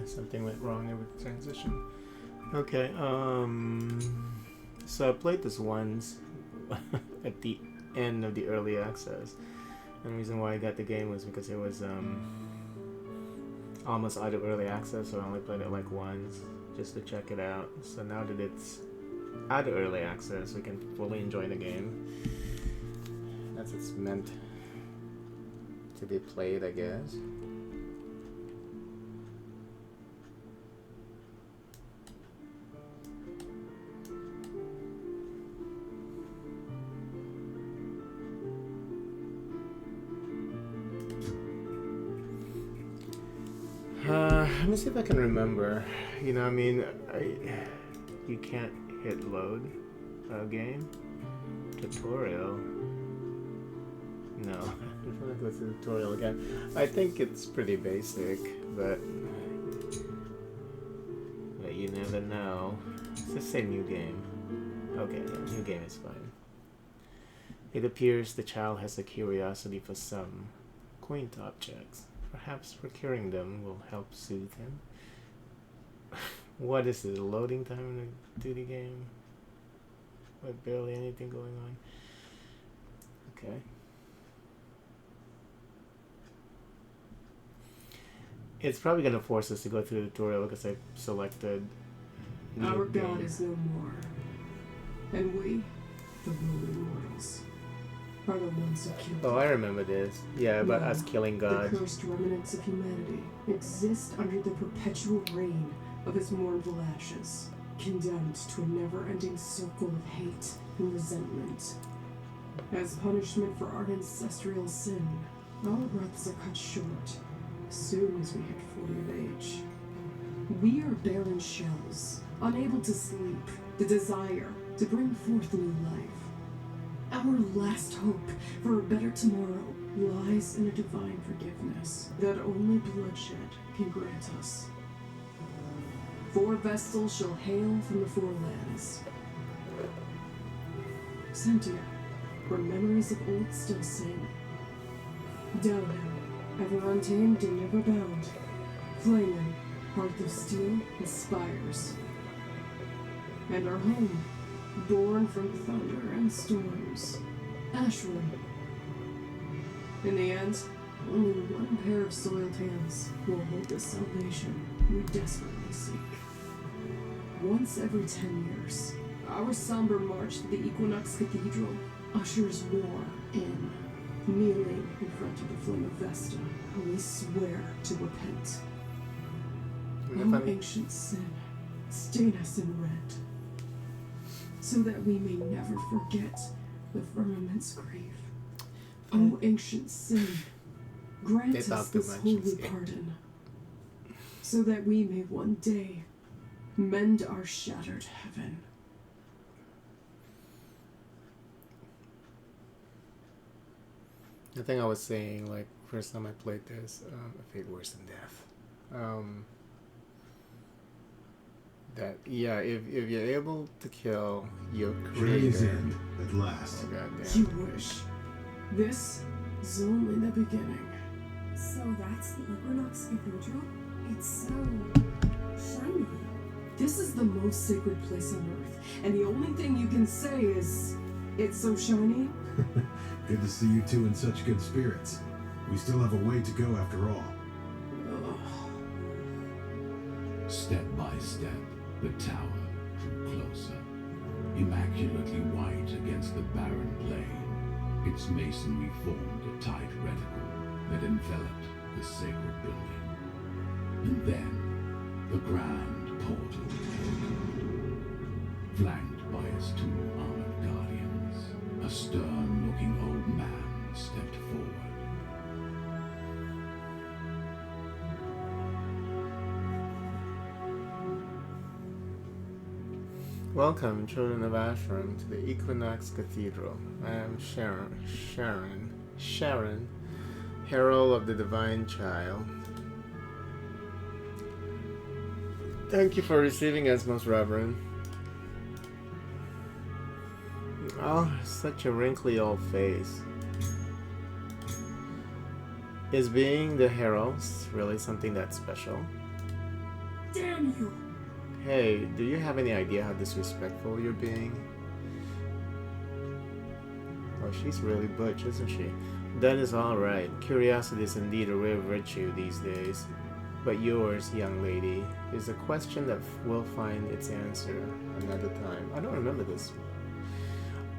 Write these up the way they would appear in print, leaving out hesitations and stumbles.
something went wrong there with the transition. Okay, so I played this once at the end of the early access. And the reason why I got the game was because it was almost out of early access, so I only played it like once just to check it out. So now that it's out of early access, we can fully enjoy the game. That's what's meant to be played, I guess. Let me see if I can remember. You know, I mean, you can't hit load a game. Tutorial. No, I'm gonna go through the tutorial again. I think it's pretty basic, but you never know. Let's just say new game. Okay, yeah, new game is fine. It appears the child has a curiosity for some quaint objects. Perhaps procuring them will help soothe him. What is it? Loading time in a 2D game? With barely anything going on. Okay. It's probably going to force us to go through the tutorial because I selected Our God is no more. And we, the lowly mortals, are the ones who killed him. Oh, I remember this. Yeah, about us killing God. The cursed remnants of humanity exist under the perpetual reign of his mournful ashes, condemned to a never-ending circle of hate and resentment. As punishment for our ancestral sin, our breaths are cut short as soon as we hit 40 of age. We are barren shells, unable to sleep, the desire to bring forth new life. Our last hope for a better tomorrow lies in a divine forgiveness that only bloodshed can grant us. 4 vestals shall hail from the 4 lands. Sentia, where memories of old still sing. Delham, ever untamed and never bound. Flamen, hearth of steel and spires. And our home, born from thunder and storms, Ashram. In the end, only one pair of soiled hands will hold the salvation we desperately seek. Once every 10 years, our somber march to the Equinox Cathedral ushers war in, kneeling in front of the flame of Vesta, and we swear to repent. Our ancient sin, stain us in red, so that we may never forget the firmament's grief. O ancient sin, grant us this holy pardon, so that we may one day mend our shattered heaven. I think I was saying, like, first time I played this, a fate worse than death. That, yeah, if you're able to kill your creator... end, at last. Oh, goddamn. You wish. This is only the beginning. So that's the Equinox Cathedral? It's so shiny. This is the most sacred place on Earth, and the only thing you can say is, it's so shiny. Good to see you two in such good spirits. We still have a way to go after all. Step by step, the tower drew closer, immaculately white against the barren plain. Its masonry formed a tight reticle that enveloped the sacred building. And then, the grand portal opened, flanked by its 2 armored guardians. A stern-looking old man stepped forward. Welcome, children of Ashram, to the Equinox Cathedral. I am Sharon, Herald of the Divine Child. Thank you for receiving us, most reverend. Oh, such a wrinkly old face. Is being the herald really something that's special? Daniel! Hey, do you have any idea how disrespectful you're being? Oh, she's really butch, isn't she? That is alright. Curiosity is indeed a rare virtue these days. But yours, young lady, is a question that will find its answer another time. I don't remember this.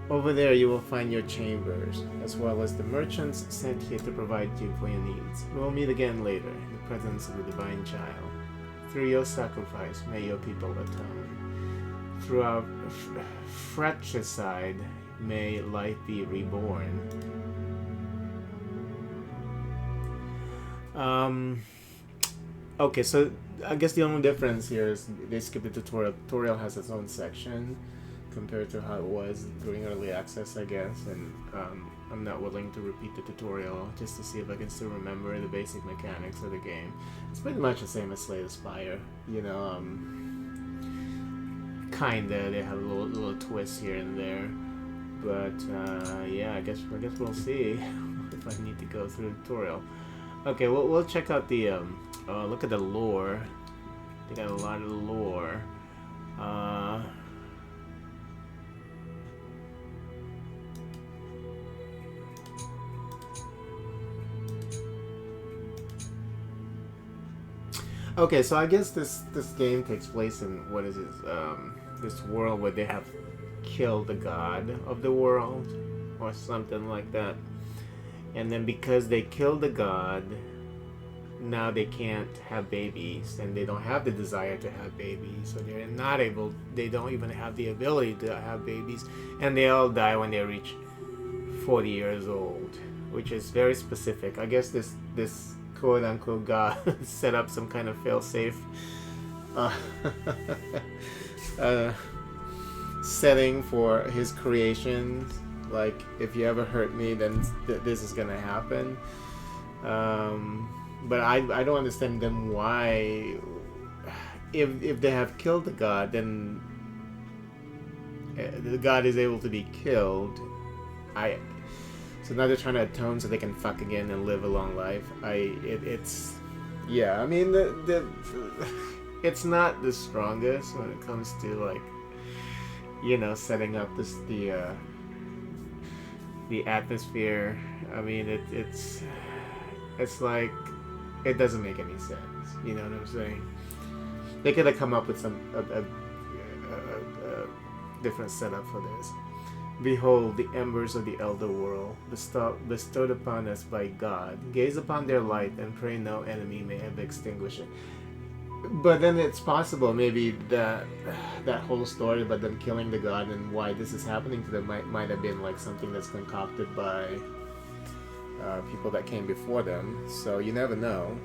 Over there you will find your chambers, as well as the merchants sent here to provide you for your needs. We'll meet again later, in the presence of the Divine Child. Through your sacrifice, may your people atone. Through our fratricide, may life be reborn. Okay, so I guess the only difference here is they skipped the tutorial. The tutorial has its own section compared to how it was during early access, I guess, and I'm not willing to repeat the tutorial just to see if I can still remember the basic mechanics of the game. It's pretty much the same as Slay the Spire, you know, kinda, they have little twists here and there, but yeah, I guess we'll see if I need to go through the tutorial. Okay, we'll check out the, look at the lore. They got a lot of lore. Okay, so I guess this game takes place in, what is it, this world where they have killed the god of the world, or something like that. And then because they killed the god, now they can't have babies, and they don't have the desire to have babies, so they're not able, they don't even have the ability to have babies, and they all die when they reach 40 years old, which is very specific. I guess this quote-unquote god set up some kind of fail-safe setting for his creations. Like, if you ever hurt me, then this is gonna happen. But I don't understand then why, if they have killed the god, then the god is able to be killed. So now they're trying to atone so they can fuck again and live a long life. It's yeah. I mean, it's not the strongest when it comes to, like, you know, setting up the atmosphere. I mean, it's like, it doesn't make any sense. You know what I'm saying? They could have come up with some different setup for this. Behold the embers of the elder world, bestowed upon us by God. Gaze upon their light and pray no enemy may ever extinguish it. But then it's possible maybe that whole story about them killing the god and why this is happening to them might have been like something that's concocted by people that came before them. So you never know,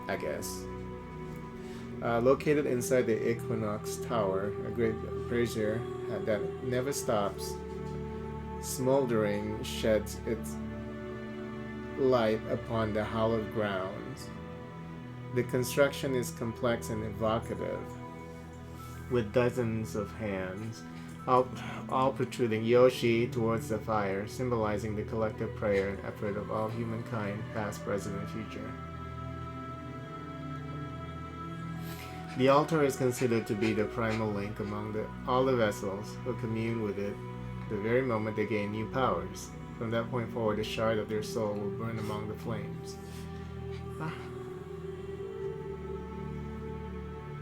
I guess. Located inside the Equinox Tower, a great brazier that never stops smoldering sheds its light upon the hallowed grounds. The construction is complex and evocative, with dozens of hands, all protruding Yoshi towards the fire, symbolizing the collective prayer and effort of all humankind, past, present, and future. The altar is considered to be the primal link among all the vessels who commune with it the very moment they gain new powers. From that point forward, a shard of their soul will burn among the flames.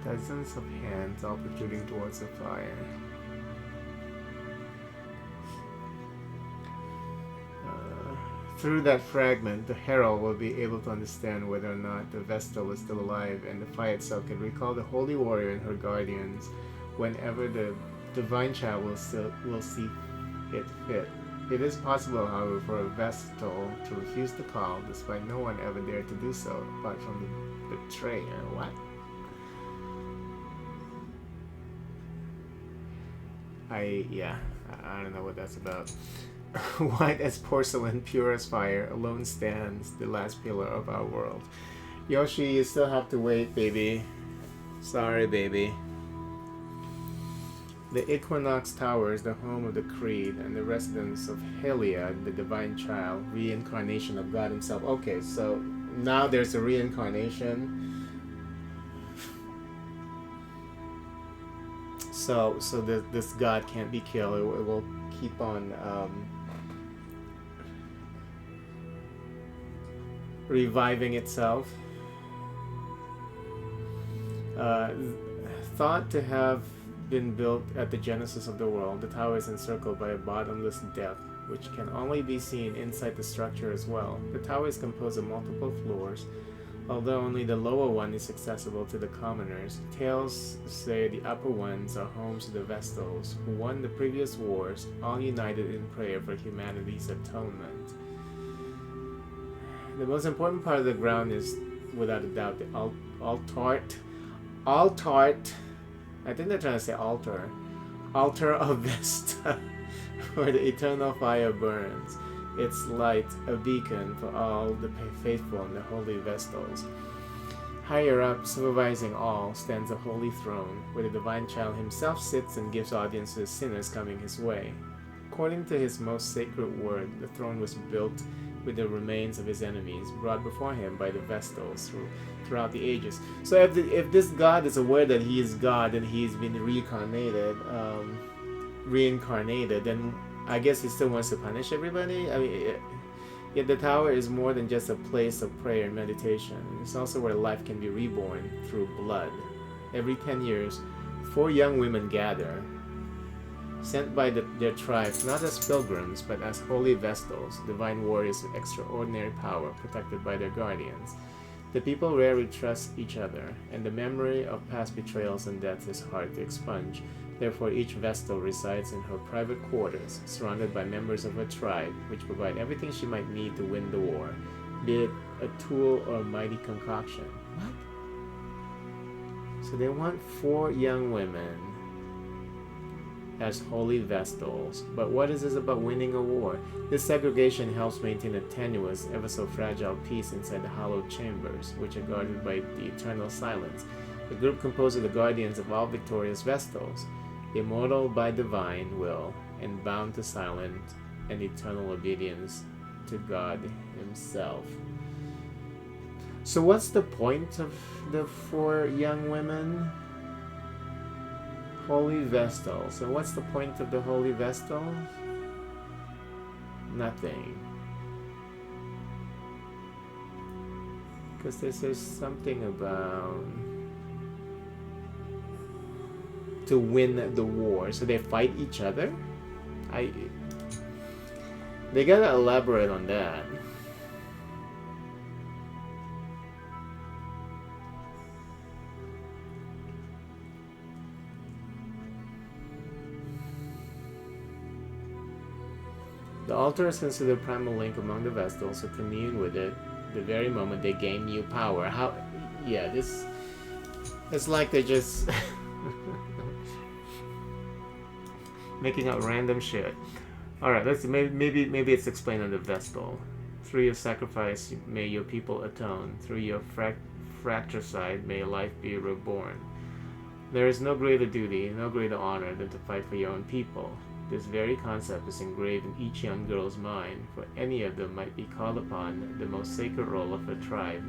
Dozens of hands all protruding towards the fire. Through that fragment, the herald will be able to understand whether or not the Vestal is still alive, and the fire itself can recall the holy warrior and her guardians whenever the Divine Child will see it fit. It is possible, however, for a Vestal to refuse the call, despite no one ever dared to do so, apart from the betrayer. What? I don't know what that's about. White as porcelain, pure as fire, alone stands the last pillar of our world. Yoshi, you still have to wait, baby. Sorry, baby. The Equinox Tower is the home of the Creed and the residence of Helia, the Divine Child, reincarnation of God himself. Okay, so now there's a reincarnation. So this god can't be killed. It will keep on reviving itself. Thought to have been built at the genesis of the world, the tower is encircled by a bottomless depth, which can only be seen inside the structure as well. The tower is composed of multiple floors, although only the lower one is accessible to the commoners. Tales say the upper ones are homes to the Vestals, who won the previous wars, all united in prayer for humanity's atonement. The most important part of the ground is, without a doubt, the altart. I think they're trying to say altar of Vesta, where the eternal fire burns. Its light a beacon for all the faithful and the holy Vestals. Higher up, supervising all, stands a holy throne, where the divine child himself sits and gives audience to the sinners coming his way. According to his most sacred word, the throne was built with the remains of his enemies, brought before him by the Vestals throughout the ages. So if this god is aware that he is God and he's been reincarnated, then I guess he still wants to punish everybody. I mean, yet the tower is more than just a place of prayer and meditation. It's also where life can be reborn through blood. Every 10 years, 4 young women gather, sent by their tribes not as pilgrims but as holy Vestals, divine warriors of extraordinary power, protected by their guardians. The people rarely trust each other, and the memory of past betrayals and deaths is hard to expunge. Therefore, each Vestal resides in her private quarters, surrounded by members of her tribe, which provide everything she might need to win the war, be it a tool or a mighty concoction. What? So they want 4 young women as holy Vestals. But what is this about winning a war? This segregation helps maintain a tenuous, ever so fragile peace inside the hallowed chambers, which are guarded by the eternal silence. The group composed of the guardians of all victorious Vestals, immortal by divine will, and bound to silent and eternal obedience to God himself. So what's the point of the 4 young women? Holy Vestals. And what's the point of the holy Vestals? Nothing. Because there's something about to win the war. So they fight each other? They gotta elaborate on that. The altar is considered a primal link among the Vestals who commune with it the very moment they gain new power. How? Yeah, this. It's like they're just making up random shit. All right, let's maybe it's explained on the Vestal. Through your sacrifice, may your people atone. Through your fratricide, may life be reborn. There is no greater duty, no greater honor than to fight for your own people. This very concept is engraved in each young girl's mind, for any of them might be called upon the most sacred role of her tribe.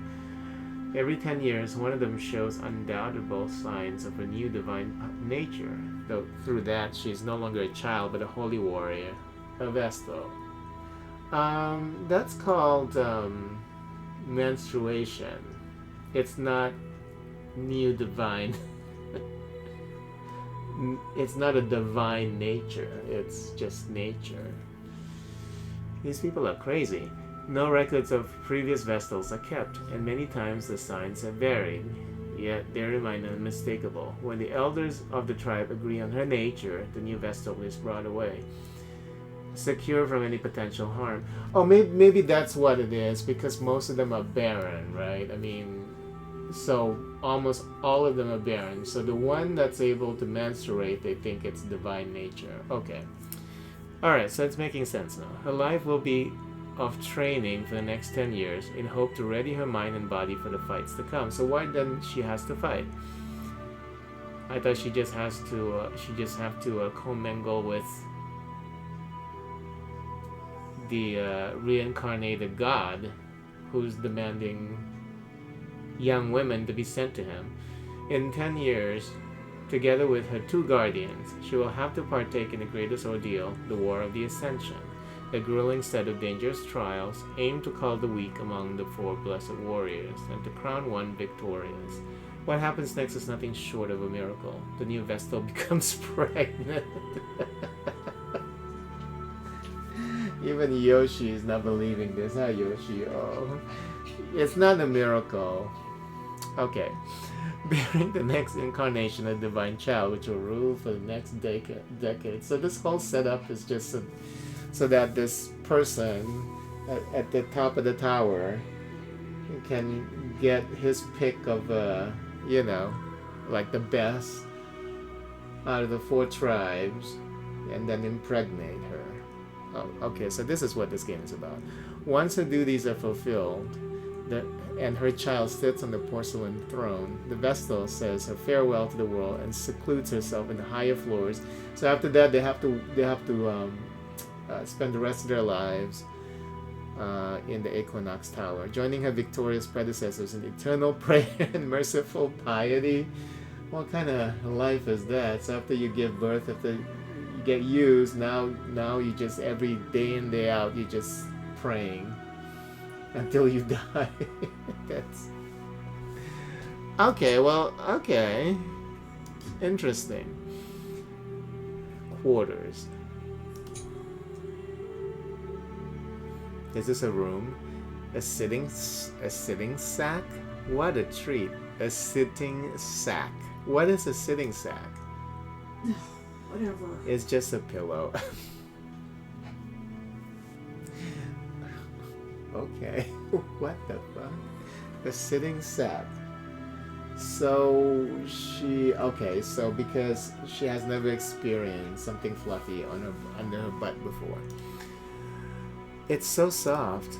Every 10 years, one of them shows undoubtable signs of a new divine nature, though through that she is no longer a child but a holy warrior, a Vestal. That's called menstruation. It's not new divine. It's not a divine nature, it's just nature. These people are crazy. No records of previous Vestals are kept, and many times the signs have varied, yet they remain unmistakable. When the elders of the tribe agree on her nature, the new Vestal is brought away, secure from any potential harm. Oh, maybe that's what it is, because most of them are barren, right? I mean, so almost all of them are barren. So the one that's able to menstruate, they think it's divine nature. Okay. Alright, so it's making sense now. Her life will be of training for the next 10 years in hope to ready her mind and body for the fights to come. So why then she has to fight? I thought she just has to commingle with the reincarnated god who's demanding young women to be sent to him. In 10 years, Together with her two guardians, she will have to partake in the greatest ordeal, the War of the Ascension, a grueling set of dangerous trials aimed to cull the weak among the four blessed warriors and to crown one victorious. What happens next is nothing short of a miracle. The new Vestal becomes pregnant. Even Yoshi is not believing this, huh, Yoshi? Oh, it's not a miracle. Okay. Bearing the next incarnation of Divine Child, which will rule for the next decade. So this whole setup is just so that this person at the top of the tower can get his pick of, like the best out of the four tribes and then impregnate her. Oh, okay, so this is what this game is about. Once her duties are fulfilled, and her child sits on the porcelain throne, the Vestal says her farewell to the world and secludes herself in the higher floors. So after that, they have to spend the rest of their lives in the Equinox Tower, joining her victorious predecessors in eternal prayer and merciful piety. What kind of life is that? So after you give birth, after you get used, now you just every day in day out you just praying until you die. That's okay. Well, okay, interesting. Quarters. Is this a room? A sitting sack? What a treat! A sitting sack. What is a sitting sack? Whatever. It's just a pillow. Okay. What the fuck? A sitting sack. So so because she has never experienced something fluffy under her butt before. It's so soft.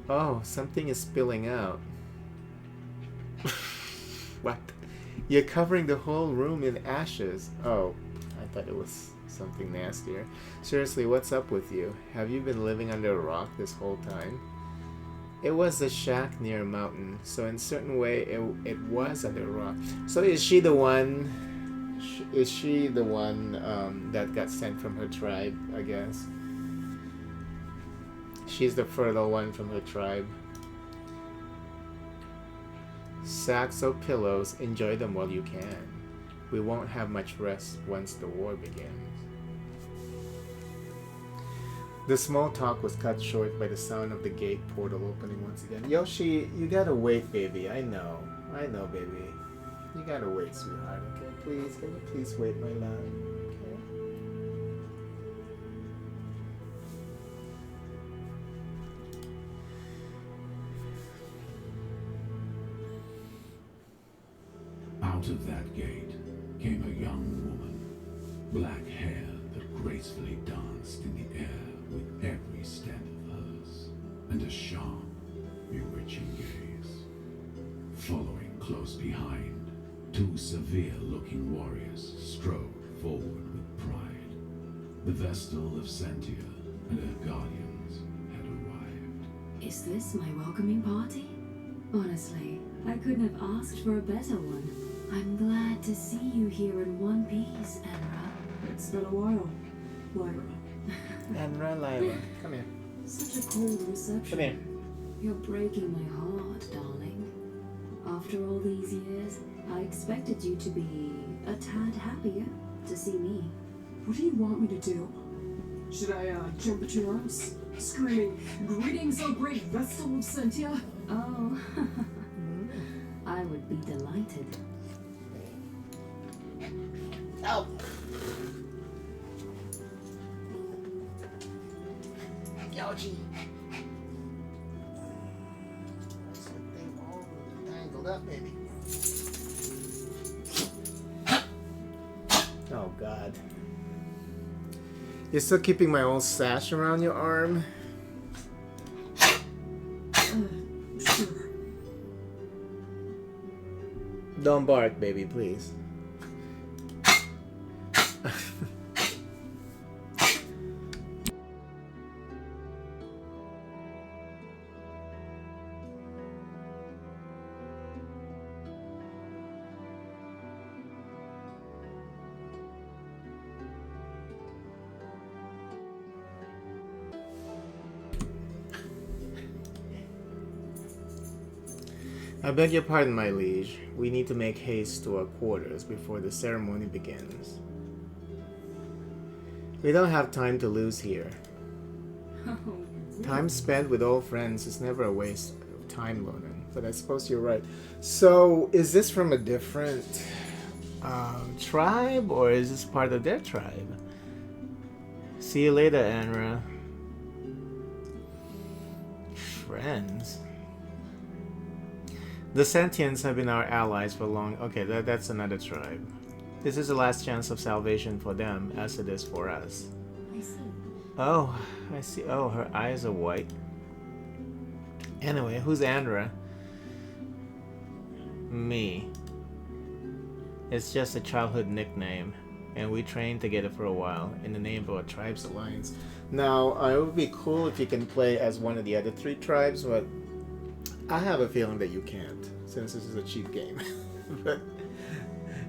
Oh, something is spilling out. What? You're covering the whole room in ashes. Oh, I thought it was something nastier. Seriously, what's up with you? Have you been living under a rock this whole time? It was a shack near a mountain, so in a certain way it was under a rock. So is she the one that got sent from her tribe, I guess? She's the fertile one from her tribe. Sacks or pillows, enjoy them while you can. We won't have much rest once the war begins. The small talk was cut short by the sound of the gate portal opening once again. Yoshi, you gotta wait, baby. I know, baby. You gotta wait, sweetheart. Okay, please, can you please wait, my love? Okay. Out of that gate came a young woman, black hair that gracefully danced in the air with every step of hers, and a sharp, bewitching gaze. Following close behind, two severe-looking warriors strode forward with pride. The Vestal of Sentia and her guardians had arrived. Is this my welcoming party? Honestly, I couldn't have asked for a better one. I'm glad to see you here in one piece, Enra. It's been a while, Lyra. Enra, Lyra, come here. Such a cold reception. Come here. You're breaking my heart, darling. After all these years, I expected you to be a tad happier to see me. What do you want me to do? Should I jump at your arms, screaming, "Greetings, O great Vestal of Sentia"? Oh, I would be delighted. Ow! Yoshi! That's the thing all tangled up, baby. Oh, God. You're still keeping my old sash around your arm? Sure. Don't bark, baby, please. I beg your pardon, my liege. We need to make haste to our quarters before the ceremony begins. We don't have time to lose here. Time spent with old friends is never a waste of time, Lonan. But I suppose you're right. So, is this from a different tribe, or is this part of their tribe? See you later, Anra. Friends? The Sentients have been our allies for long. Okay, that's another tribe. This is the last chance of salvation for them, as it is for us. I see. Oh, I see. Oh, her eyes are white. Anyway, who's Andra? Me. It's just a childhood nickname, and we trained together for a while in the name of our tribe's alliance. Now, it would be cool if you can play as one of the other 3 tribes, but I have a feeling that you can't, since this is a cheap game. But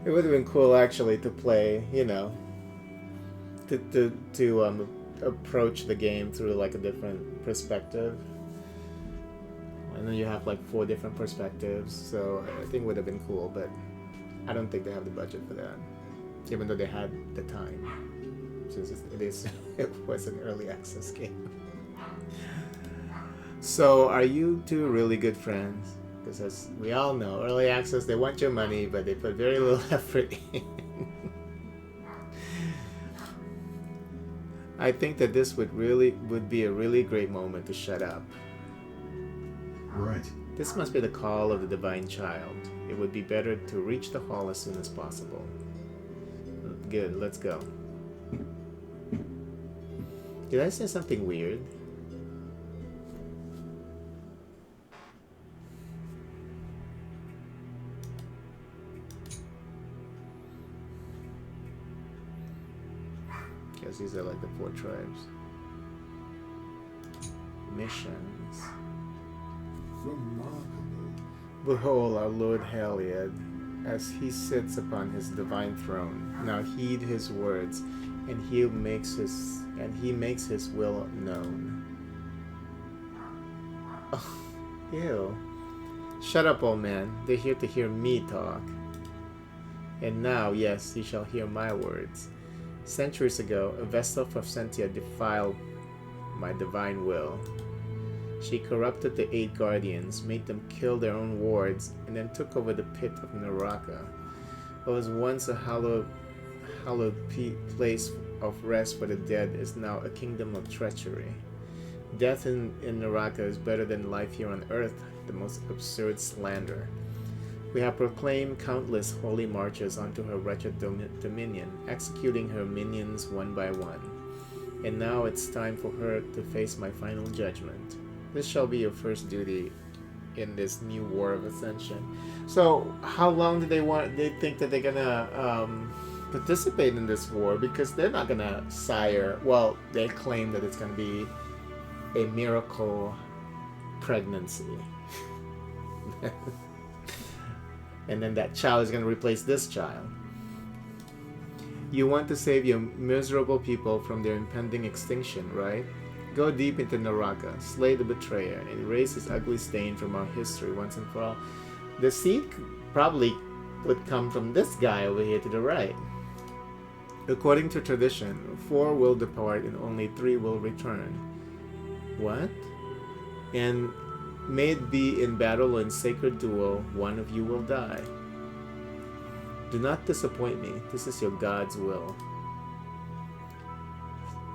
it would have been cool actually to play, you know, to approach the game through like a different perspective. And then you have like 4 different perspectives, so I think it would have been cool, but I don't think they have the budget for that, even though they had the time, since it was an early access game. So, are you 2 really good friends? Because as we all know, early access, they want your money, but they put very little effort in. I think that this would be a really great moment to shut up. Right. This must be the call of the divine child. It would be better to reach the hall as soon as possible. Good, let's go. Did I say something weird? Guess these are like the 4 tribes. Missions. Remarkable. Behold our Lord Heliod, as he sits upon his divine throne. Now heed his words, and he makes his will known. Oh, ew. Shut up, old man. They're here to hear me talk. And now, yes, he shall hear my words. Centuries ago, a vessel of Sentia defiled my divine will. She corrupted the 8 guardians, made them kill their own wards, and then took over the pit of Naraka. What was once a hallowed place of rest for the dead is now a kingdom of treachery. Death in Naraka is better than life here on earth, the most absurd slander. We have proclaimed countless holy marches onto her wretched dominion, executing her minions one by one. And now it's time for her to face my final judgment. This shall be your first duty in this new war of ascension. So, how long do they think that they're gonna participate in this war? Because they're not gonna sire, well, they claim that it's gonna be a miracle pregnancy. And then that child is going to replace this child. You want to save your miserable people from their impending extinction, right? Go deep into Naraka, slay the betrayer, and erase his ugly stain from our history once and for all. The seed probably would come from this guy over here to the right. According to tradition, 4 will depart and only 3 will return. What? And may it be in battle or in sacred duel, one of you will die. Do not disappoint me. This is your God's will.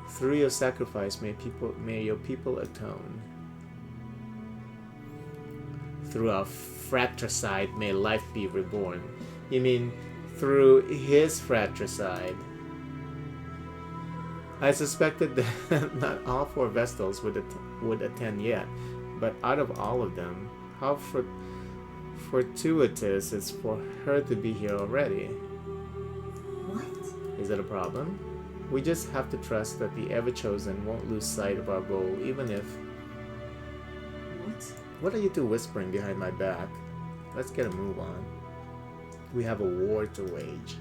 Through your sacrifice, may your people atone. Through our fratricide, may life be reborn. You mean through his fratricide? I suspected that not all 4 Vestals would attend yet. But out of all of them, how fortuitous it's for her to be here already. What? Is it a problem? We just have to trust that the Ever-Chosen won't lose sight of our goal, even if... What? What are you 2 whispering behind my back? Let's get a move on. We have a war to wage.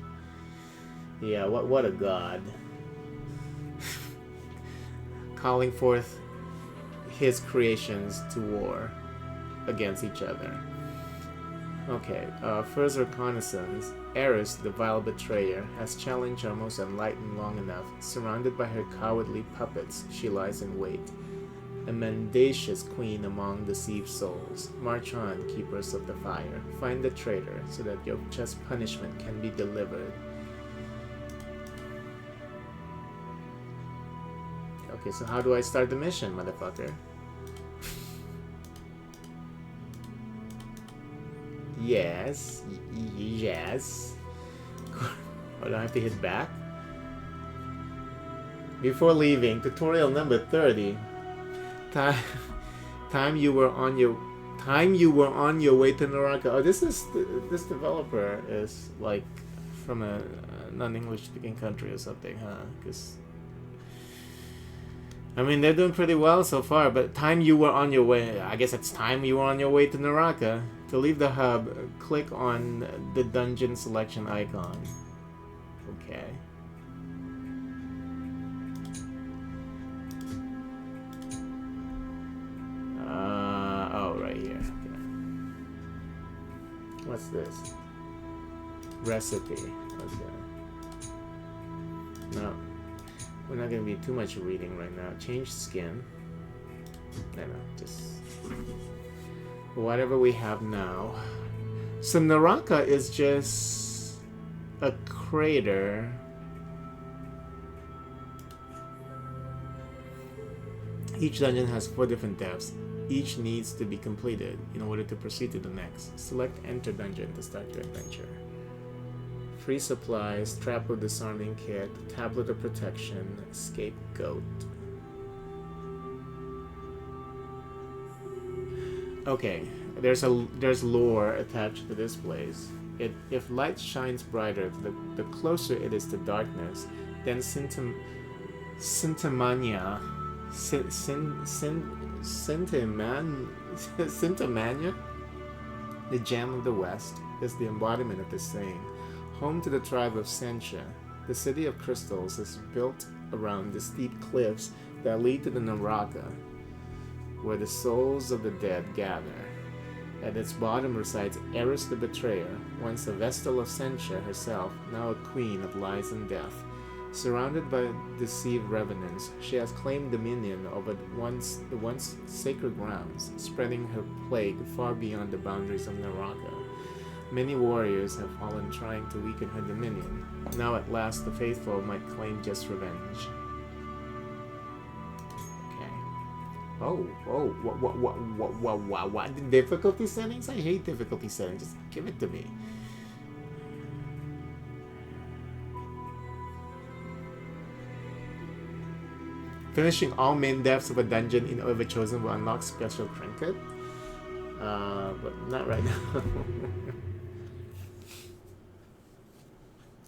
Yeah, what a god. Calling forth his creations to war against each other. Okay, first reconnaissance. Eris, the vile betrayer, has challenged our most enlightened long enough. Surrounded by her cowardly puppets, she lies in wait. A mendacious queen among deceived souls. March on, keepers of the fire. Find the traitor, so that your just punishment can be delivered. Okay, so how do I start the mission, motherfucker? Yes. Yes. Oh, do I have to hit back? Before leaving, tutorial number 30. Time you were on your way to Naraka. Oh, this developer is like from a non-English speaking country or something, huh? Because I mean, they're doing pretty well so far, but time you were on your way, I guess it's time you were on your way to Naraka. To leave the hub, click on the dungeon selection icon. Okay. Oh, right here. Okay. What's this? Recipe. Okay. No. We're not gonna be too much reading right now. Change skin. No, just whatever we have now. So Naraka is just a crater. Each dungeon has 4 different depths. Each needs to be completed in order to proceed to the next. Select Enter Dungeon to start your adventure. Free supplies, trap or disarming kit, tablet of protection, scapegoat. Okay, there's lore attached to this place. If light shines brighter, the closer it is to darkness, then Sintamania, Sintamania, the gem of the West, is the embodiment of this saying. Home to the tribe of Sentia, the city of crystals is built around the steep cliffs that lead to the Naraka, where the souls of the dead gather. At its bottom resides Eris the Betrayer, once a Vestal of Sentia herself, now a queen of lies and death. Surrounded by deceived revenants, she has claimed dominion over the once sacred grounds, spreading her plague far beyond the boundaries of Naraka. Many warriors have fallen trying to weaken her dominion. Now at last the faithful might claim just revenge. Okay. What? The difficulty settings? I hate difficulty settings. Just give it to me. Finishing all main depths of a dungeon in Over Chosen will unlock special trinket. But not right now.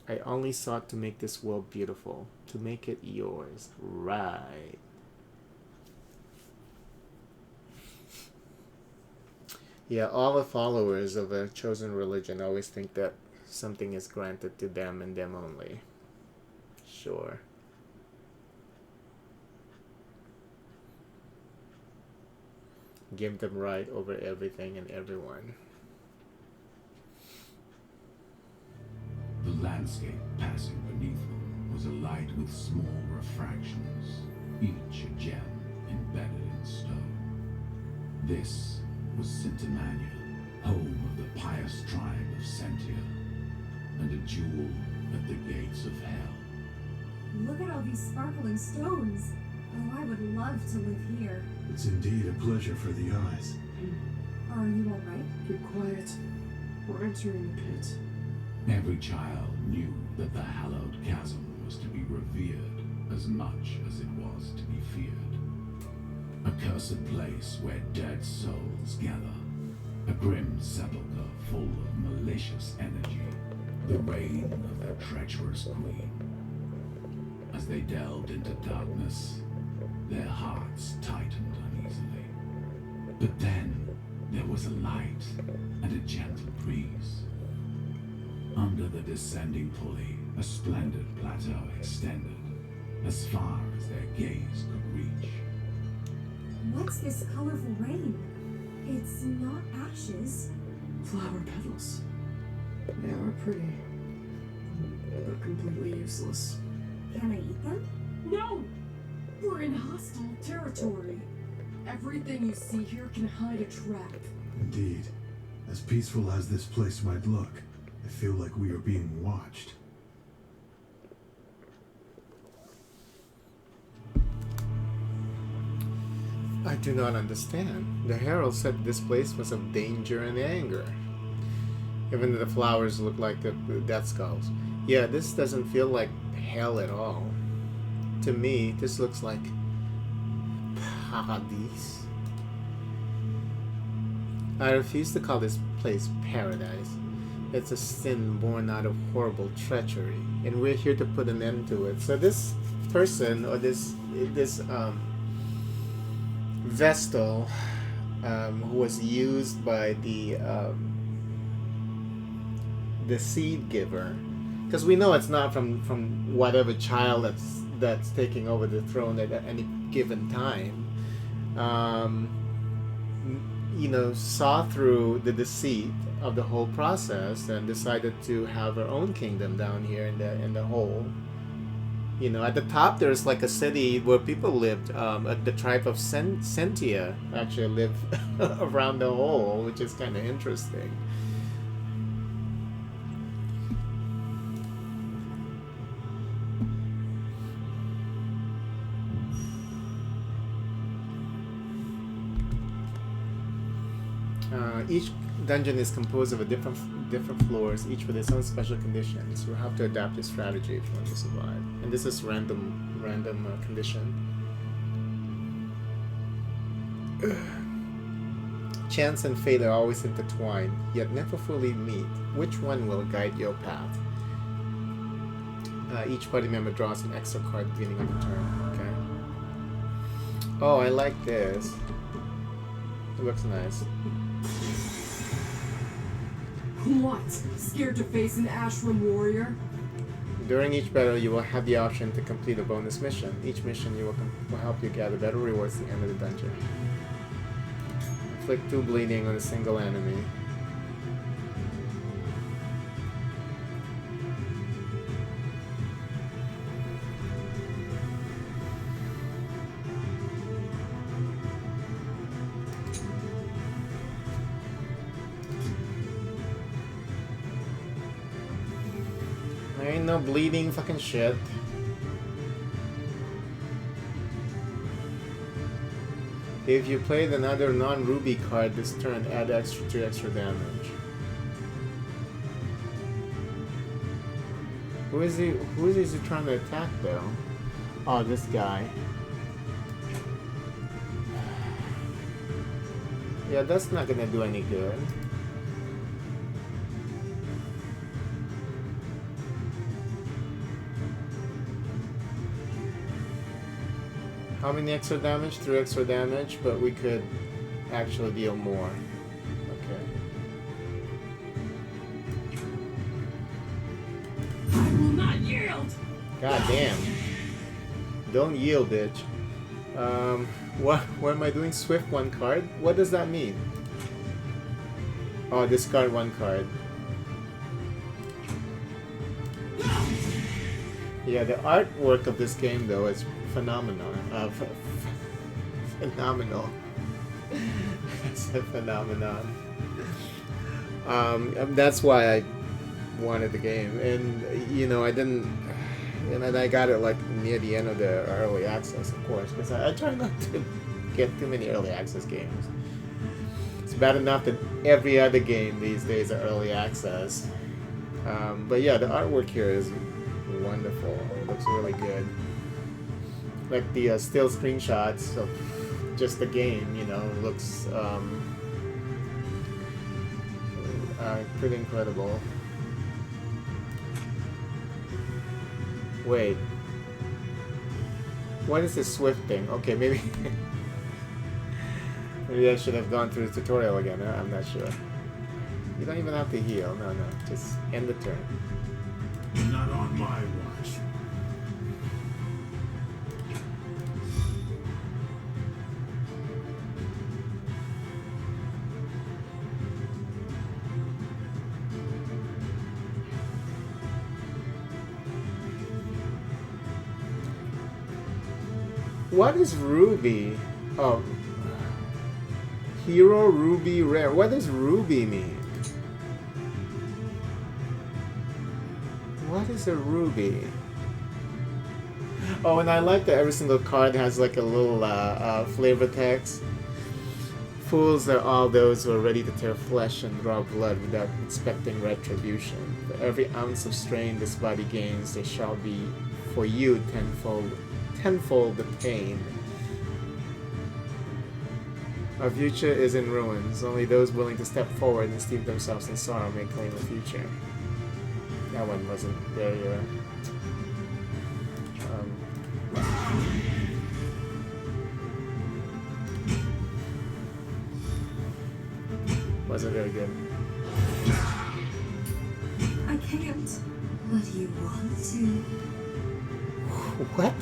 I only sought to make this world beautiful, to make it yours. Right. Yeah, all the followers of a chosen religion always think that something is granted to them and them only. Sure. Give them right over everything and everyone. The landscape passing beneath them was alight with small refractions, each a gem embedded in stone. This was Sintamania, home of the pious tribe of Sentia, and a jewel at the gates of hell. Look at all these sparkling stones. Oh, I would love to live here. It's indeed a pleasure for the eyes. Are you all right? Keep quiet. We're entering the pit. Every child knew that the hallowed chasm was to be revered as much as it was to be feared. A cursed place where dead souls gather. A grim sepulchre full of malicious energy. The reign of the treacherous queen. As they delved into darkness, their hearts tightened uneasily. But then there was a light and a gentle breeze. Under the descending pulley, a splendid plateau extended, as far as their gaze could reach. What's this colorful rain? It's not ashes. Flower petals. They are pretty. They're completely useless. Can I eat them? No! We're in hostile territory. Everything you see here can hide a trap. Indeed. As peaceful as this place might look, I feel like we are being watched. I do not understand. The herald said this place was of danger and anger. Even though the flowers look like the death skulls. Yeah, this doesn't feel like hell at all. To me, this looks like paradise. I refuse to call this place paradise. It's a sin born out of horrible treachery, and we're here to put an end to it. So this person, or this Vestal, who was used by the seed giver, because we know it's not from whatever child that's taking over the throne at any given time. Saw through the deceit of the whole process and decided to have her own kingdom down here in the hole. At the top there's like a city where people lived. The tribe of Sentia actually live around the hole, which is kind of interesting. Each dungeon is composed of a different floors, each with its own special conditions. You'll have to adapt your strategy if you want to survive. And this is random condition. Chance and fate are always intertwined, yet never fully meet. Which one will guide your path? Each party member draws an extra card at the beginning of the turn. Okay. Oh, I like this. It looks nice. What? Scared to face an Ashram warrior? During each battle, you will have the option to complete a bonus mission. Each mission will help you gather better rewards at the end of the dungeon. Inflict 2 bleeding on a single enemy. Ain't no bleeding fucking shit. If you played another non-ruby card this turn, add 2 extra damage. Who is he trying to attack though? Oh, this guy. Yeah, that's not gonna do any good. How many extra damage? 3 extra damage, but we could actually deal more. Okay. I will not yield! God damn. Don't yield, bitch. What am I doing? Swift 1 card? What does that mean? Oh, discard 1 card. Yeah, the artwork of this game though is phenomenal. Phenomenal. It's a phenomenon. That's why I wanted the game, and I didn't, and then I got it like near the end of the early access, of course, because I try not to get too many early access games. It's bad enough that every other game these days are early access. But yeah, the artwork here is wonderful. It looks really good. Like the still screenshots of just the game, looks pretty incredible. Wait, what is this Swift thing? Okay, maybe maybe I should have gone through the tutorial again. I'm not sure. You don't even have to heal. No, just end the turn. Not on my watch. What is Ruby? Oh. Hero Ruby Rare. What does Ruby mean? What is a ruby? Oh, and I like that every single card has like a little flavor text. Fools are all those who are ready to tear flesh and draw blood without expecting retribution. For every ounce of strain this body gains, there shall be for you tenfold the pain. Our future is in ruins. Only those willing to step forward and steep themselves in sorrow may claim a future. That one wasn't very, wasn't very good. I can't. But you want to. What?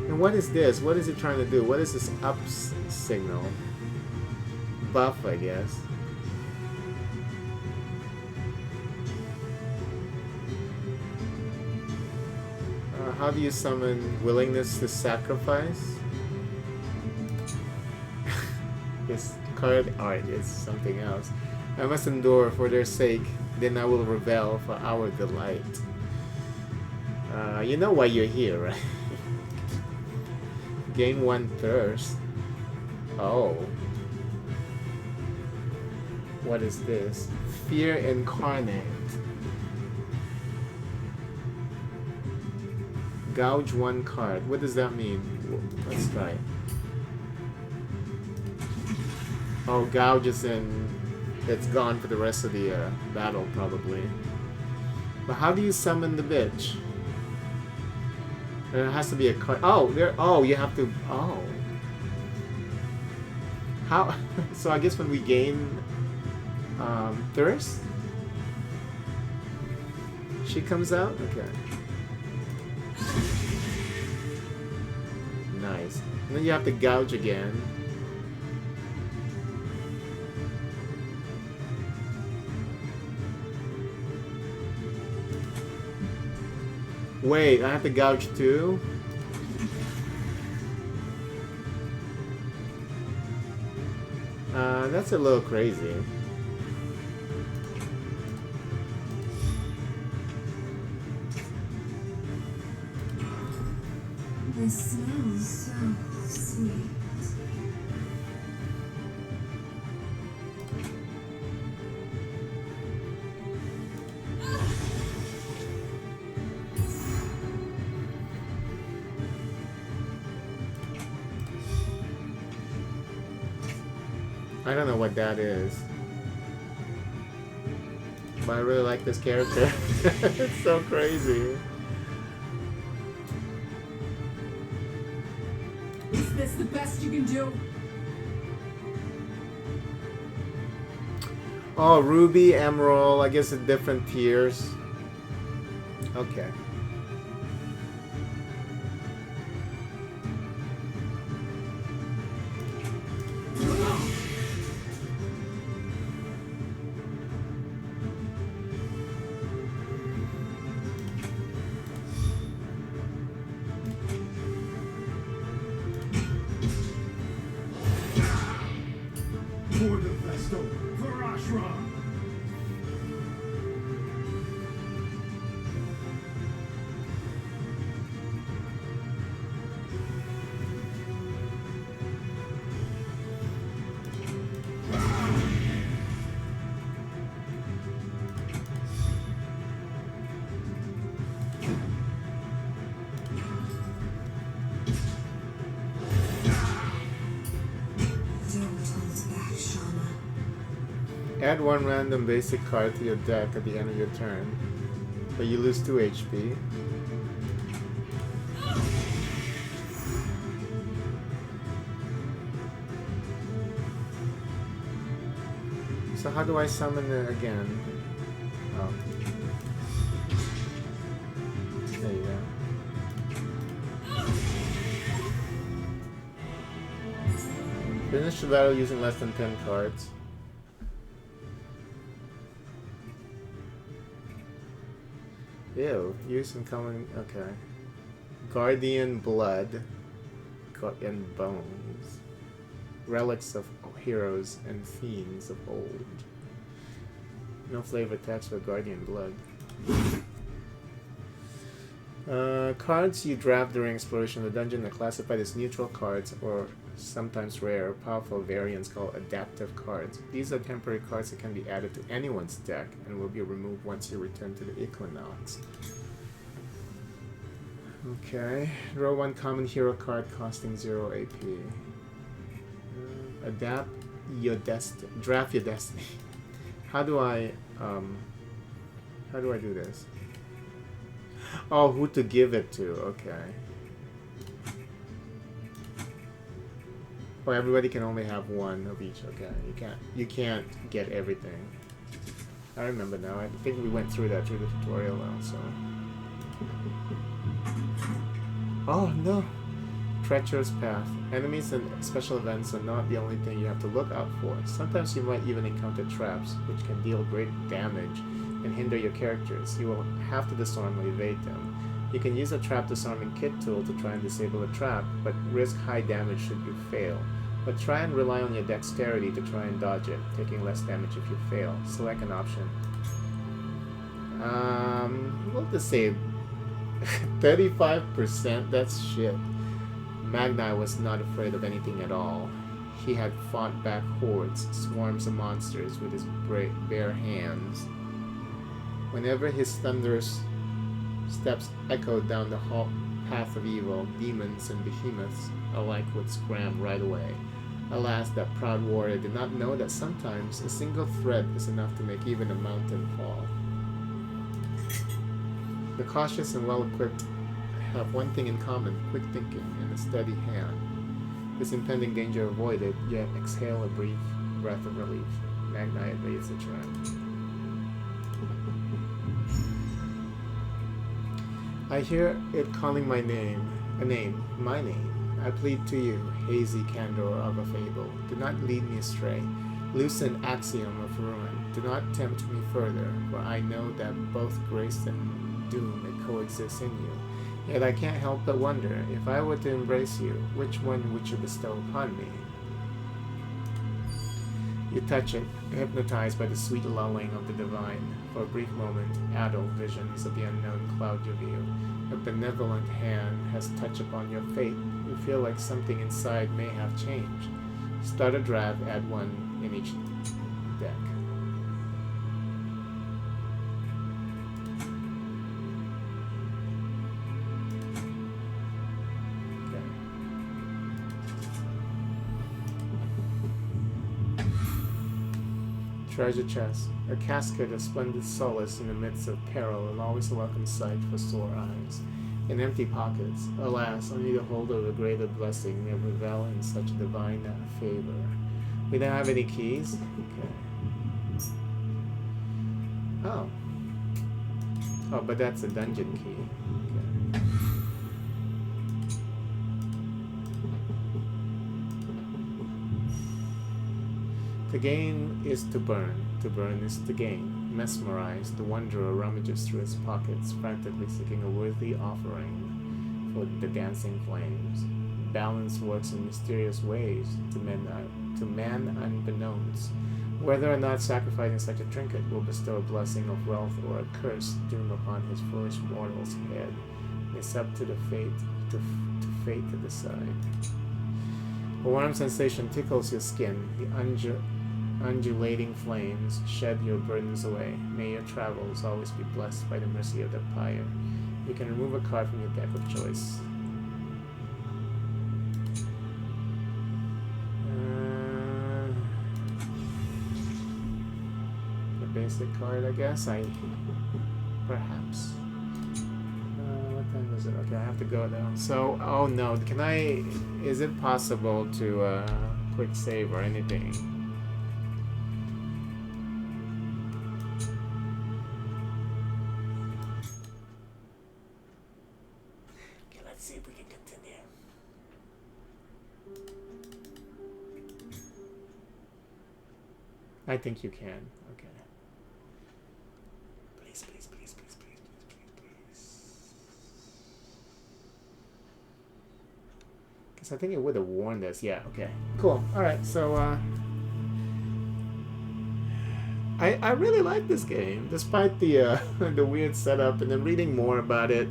And what is this? What is it trying to do? What is this up signal? Buff, I guess. How do you summon willingness to sacrifice? This card art is something else. I must endure for their sake, then I will rebel for our delight. You know why you're here, right? Gain 1 thirst. Oh. What is this? Fear incarnate. Gouge 1 card. What does that mean? Let's try. Oh, gouge is in... It's gone for the rest of the battle, probably. But how do you summon the bitch? There has to be a card. Oh, there. Oh, you have to. Oh. How? So I guess when we gain thirst, she comes out. Okay. Nice. And then you have to gouge again. Wait, I have to gouge too? That's a little crazy. This smells so sweet. I don't know what that is. But I really like this character. It's so crazy. Is this the best you can do? Oh, Ruby, Emerald, I guess at different tiers. Okay. For the Vestal, for Ashra! Add 1 random basic card to your deck at the end of your turn, but you lose 2 HP. So how do I summon it again? Oh. There you go. Finish the battle using less than 10 cards. Ew, use some common. Okay. Guardian Blood. gut and bones. Relics of heroes and fiends of old. No flavor text for Guardian Blood. Cards you draft during exploration of the dungeon are classified as neutral cards or sometimes rare, powerful variants called adaptive cards. These are temporary cards that can be added to anyone's deck and will be removed once you return to the Equinox. Okay, draw one common hero card costing 0 AP. Adapt your destiny. Draft your destiny. How do I do this? Oh, who to give it to? Okay. Oh, everybody can only have one of each. Okay, you can't get everything. I remember now. I think we went through that through the tutorial also. Oh no! Treacherous path. Enemies and special events are not the only thing you have to look out for. Sometimes you might even encounter traps, which can deal great damage and hinder your characters. You will have to disarm or evade them. You can use a trap disarming kit tool to try and disable a trap, but risk high damage should you fail. But try and rely on your dexterity to try and dodge it, taking less damage if you fail. Select an option. We'll just say 35%, that's shit. Magni was not afraid of anything at all. He had fought back hordes, swarms of monsters with his bare hands. Whenever his thunderous steps echoed down the path of evil, demons and behemoths alike would scram right away. Alas, that proud warrior did not know that sometimes a single thread is enough to make even a mountain fall. The cautious and well-equipped have one thing in common: quick thinking and a steady hand. This impending danger avoided, yet exhale a brief breath of relief. Magni evades the trap. I hear it calling my name, my name. I plead to you, hazy candor of a fable. Do not lead me astray. Loosen axiom of ruin. Do not tempt me further, for I know that both grace and doom may coexist in you. Yet I can't help but wonder, if I were to embrace you, which one would you bestow upon me? You touch it, hypnotized by the sweet lulling of the divine. For a brief moment, adult visions of the unknown cloud your view. A benevolent hand has touched upon your fate. You feel like something inside may have changed. Start a draft, add one in each deck. Treasure chest, a casket of splendid solace in the midst of peril, and always a welcome sight for sore eyes. In empty pockets, alas, only the holder of a greater blessing may revel in such divine favor. We don't have any keys? Okay. Oh. Oh, but that's a dungeon key. Okay. To gain is to burn is to gain. Mesmerized, the wanderer rummages through his pockets, frantically seeking a worthy offering for the dancing flames. Balance works in mysterious ways to man unbeknownst. Whether or not sacrificing such a trinket will bestow a blessing of wealth or a curse doom upon his foolish mortal's head, it's up to the fate to decide. A warm sensation tickles your skin. The undulating flames shed your burdens away. May your travels always be blessed by the mercy of the pyre. You can remove a card from your deck of choice. The basic card, I guess. Perhaps. What time is it? Okay, I have to go though. So, oh no, is it possible to quick save or anything? Okay, let's see if we can continue. I think you can. Okay. Please, please, please, please, please, please, please, please. Because I think it would have warned us. Yeah, okay. Cool. Alright, so I really like this game, despite the the weird setup, and then reading more about it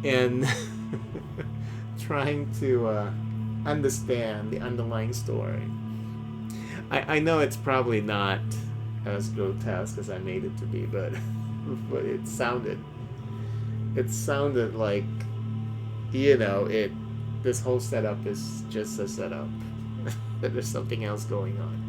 and trying to understand the underlying story. I know it's probably not as grotesque as I made it to be, but it sounded like, you know, this whole setup is just a setup. That there's something else going on.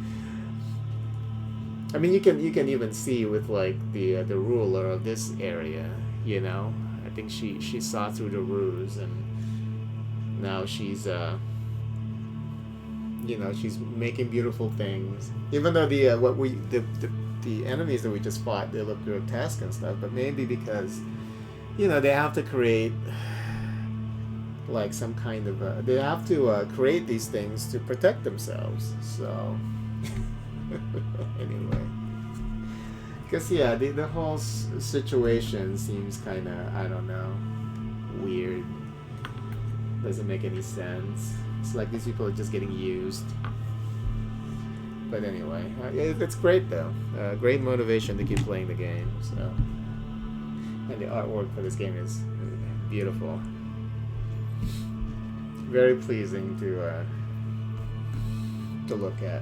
I mean, you can even see with like the ruler of this area, you know. I think she saw through the ruse, and now she's you know, she's making beautiful things. Even though the enemies that we just fought, they look grotesque and stuff, but maybe because, you know, they have to create like some kind of they have to create these things to protect themselves. So anyway, because yeah, the whole situation seems kind of, I don't know, weird. Doesn't make any sense. It's like these people are just getting used. But anyway, it's great though. Great motivation to keep playing the game. So, and the artwork for this game is beautiful. Very pleasing to look at.